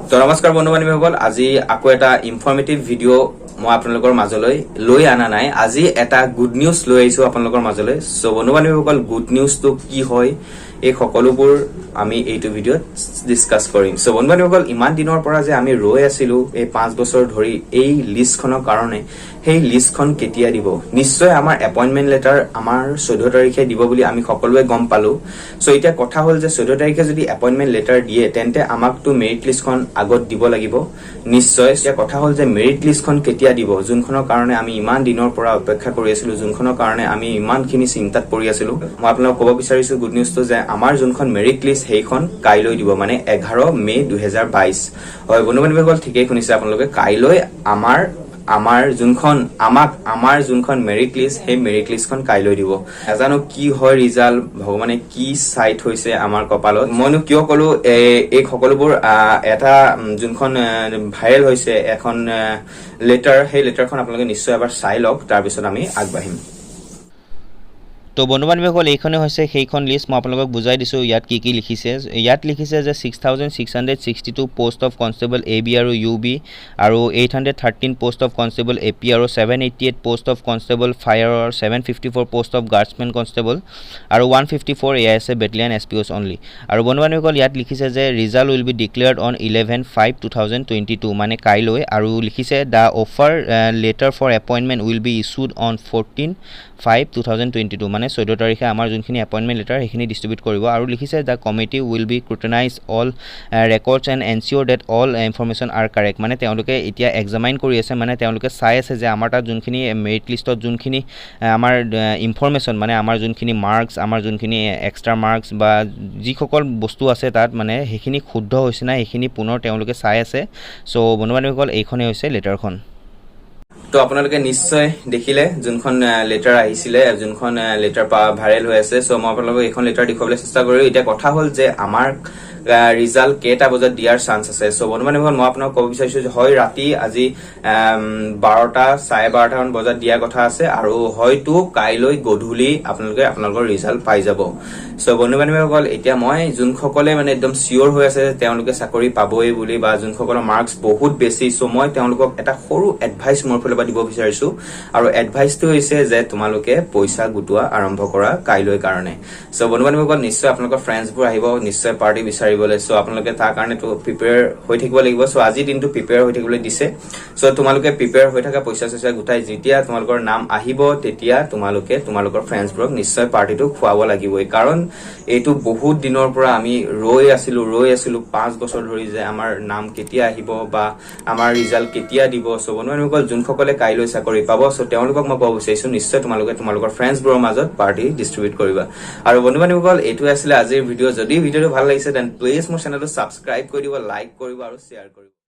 তো নমস্কাৰ বন্ধু বান্ধৱীসকল, আজি আকৌ এটা ইনফৰ্মেটিভ ভিডিঅ' মই আপোনালোকৰ মাজলৈ লৈ আনা নাই। আজি এটা গুড নিউজ লৈ আহিছো আপোনালোকৰ মাজলৈ। সো বন্ধু বান্ধৱীসকল, গুড নিউজটো কি হয় এই সকলোবোৰ আমি এইটো ভিডিঅ'ত ডিসকাস কৰিম। সো বন্ধু বান্ধৱীসকল, ইমান দিনৰ পৰা যে আমি ৰৈ আছিলো এই 5 বছৰ ধৰি এই লিষ্টখনৰ কাৰণে, সেই লিষ্টখন কেতিয়া দিব? নিশ্চয় আমাৰ এপইন্টমেন্ট লেটাৰ আমাৰ 14 তাৰিখে দিব বুলি আমি সকলোৱে গম পালো। সো এতিয়া কথা হ'ল যে 14 তাৰিখে যদি এপইন্টমেন্ট লেটাৰ দিয়ে তেন্তে আমাকটো মেৰিট লিষ্টখন আগত দিব লাগিব নিশ্চয়। এতিয়া কথা হ'ল যে মেৰিট লিষ্টখন কেতিয়া দিব, যোনখনৰ কাৰণে আমি ইমান দিনৰ পৰা অপেক্ষা কৰি আছিলো, যোনখনৰ কাৰণে আমি ইমানখিনি চিন্তাত পৰি আছিলো। মই আপোনালোকক ক'ব বিচাৰিছো গুড নিউজটো যে আমাৰ যোনখন মেৰিট লিষ্ট সেইখন কাইলৈ দিব, মানে 11 মে 2022। হয় বন্ধু বান্ধৱীসকল, ঠিকেই শুনিছে আপোনালোকে, কাইলৈ আমাৰ যোনখন মেৰিট লিষ্ট সেই মেৰিট লিষ্টখন কাইলৈ দিব। নাজানো কি হয় ৰিজাল্ট, ভগৱানে কি চাইট হৈছে আমাৰ কপালত। মইনো কিয় কলো এই সকলোবোৰ এটা যোনখন ভাইৰেল হৈছে এখন লেটাৰ, সেই লেটাৰখন আপোনালোকে নিশ্চয় এবাৰ চাই লওক, তাৰপিছত আমি আগবাঢ়িম। তো বন্ধু বান্ধৱীসকল, এইখনে হৈছে সেইখন লিষ্ট। মই আপোনালোকক বুজাই দিছোঁ ইয়াত কি কি লিখিছে। ইয়াত লিখিছে যে 6662 পোষ্ট অফ কনষ্টেবল AB আৰু UB, আৰু 813 পোষ্ট অফ কনষ্টেবল AP, আৰু 788 পোষ্ট অফ কনষ্টেবল ফায়াৰ, আৰু 754 পোষ্ট অফ গাৰ্ডছমেন কনষ্টেবল, আৰু 154 AISA বেটেলিয়ান SPOs অনলি। আৰু বন্ধু বান্ধৱীসকল, ইয়াত লিখিছে যে result will be declared on 11/5/2022, মানে কাইলৈ। আৰু লিখিছে the offer letter for appointment will be issued on 14/5/2022, মানে 14 তাৰিখে আমাৰ যোনখিনি এপইণ্টমেণ্ট লেটাৰ সেইখিনি ডিষ্ট্ৰিবিউট কৰিব। আৰু লিখিছে the committee will be scrutinise all records and ensure that all information are correct, মানে তেওঁলোকে এতিয়া এক্সামাইন কৰি আছে, মানে তেওঁলোকে চাই আছে যে আমাৰ তাত যোনখিনি মেৰিট লিষ্টত যোনখিনি আমাৰ ইনফৰমেশ্যন, মানে আমাৰ যোনখিনি মাৰ্কছ, আমাৰ যোনখিনি এক্সট্ৰা মাৰ্কছ বা যিসকল বস্তু আছে তাত, মানে সেইখিনি শুদ্ধ হৈছে নাই, সেইখিনি পুনৰ তেওঁলোকে চাই আছে। চ' বন্ধু বান্ধৱীসকল, এইখনেই হৈছে লেটাৰখন। তো আপোনালোকে নিশ্চয় দেখিলে যোনখন লেটাৰ আহিছিলে, যোনখন লেটাৰ ভাইৰেল হৈ আছে। সো মই আপোনালোকক এইখন লেটাৰ দেখুৱাবলৈ চেষ্টা কৰিলো। এতিয়া কথা হ'ল যে আমাৰ ৰিজাল্ট কেইটা বজাত দিয়াৰ চান্স আছে। সো বন্ধু বান্ধৱীসকল, মই আপোনাক ক'ব বিচাৰিছো যে হয় ৰাতি আজি 12:30 মান বজাত দিয়াৰ কথা আছে, আৰু হয়তো কাইলৈ গধূলি আপোনালোকৰ ৰিজাল্ট পাই যাব। সো বন্ধু বান্ধৱীসকল, এতিয়া মই যোনসকলে মানে একদম চিয়ৰ হৈ আছে তেওঁলোকে চাকৰি পাবই বুলি, বা যোনসকলৰ মাৰ্কছ বহুত বেছি, সো মই তেওঁলোকক এটা সৰু এডভাইচ মোৰ ফালৰ পৰা দিব বিচাৰিছো। আৰু এডভাইচটো হৈছে যে তোমালোকে পইচা গোটোৱা আৰম্ভ কৰা কাইলৈ কাৰণে। সো বন্ধু বান্ধৱীসকল, নিশ্চয় আপোনালোকৰ ফ্ৰেণ্ডছবোৰ আহিব নিশ্চয় পাৰ্টি বিচাৰিবলৈ। সো আপোনালোকে তাৰ কাৰণে প্ৰিপেয়াৰ হৈ থাকিব লাগিব। সো আজি দিনটো প্ৰিপেয়াৰ হৈ থাকিবলৈ দিছে। সো তোমালোকে প্ৰিপেয়াৰ হৈ থকা, পইচা চইচা গোটাই যেতিয়া তোমালোকৰ নাম আহিব তেতিয়া তোমালোকে তোমালোকৰ ফ্ৰেণ্ডছবোৰক নিশ্চয় পাৰ্টিটো খুৱাব লাগিবই। কাৰণ এইটো বহুত দিনৰ পৰা আমি ৰৈ আছিলো 5 বছৰ ধৰি যে আমাৰ নাম কেতিয়া আহিব বা আমাৰ ৰিজাল্ট কেতিয়া দিব। সো বন্ধু বান্ধৱীসকল, যোনসকলে কাইলৈ চাকৰি পাব, সো তেওঁলোকক মই ক'ব বিচাৰিছো নিশ্চয় তোমালোকে তোমালোকৰ ফ্ৰেণ্ডছবোৰৰ মাজত পাৰ্টি ডিষ্ট্ৰিবিউট কৰিবা। আৰু বন্ধু বান্ধৱীসকল, এইটো আছিলে আজিৰ ভিডিঅ'। যদি ভিডিঅ'টো ভাল লাগিছে দেন প্লিজ মোৰ চেনেলটো ছাবস্ক্ৰাইব কৰি দিব, লাইক কৰিব আৰু শ্বেয়াৰ কৰিব।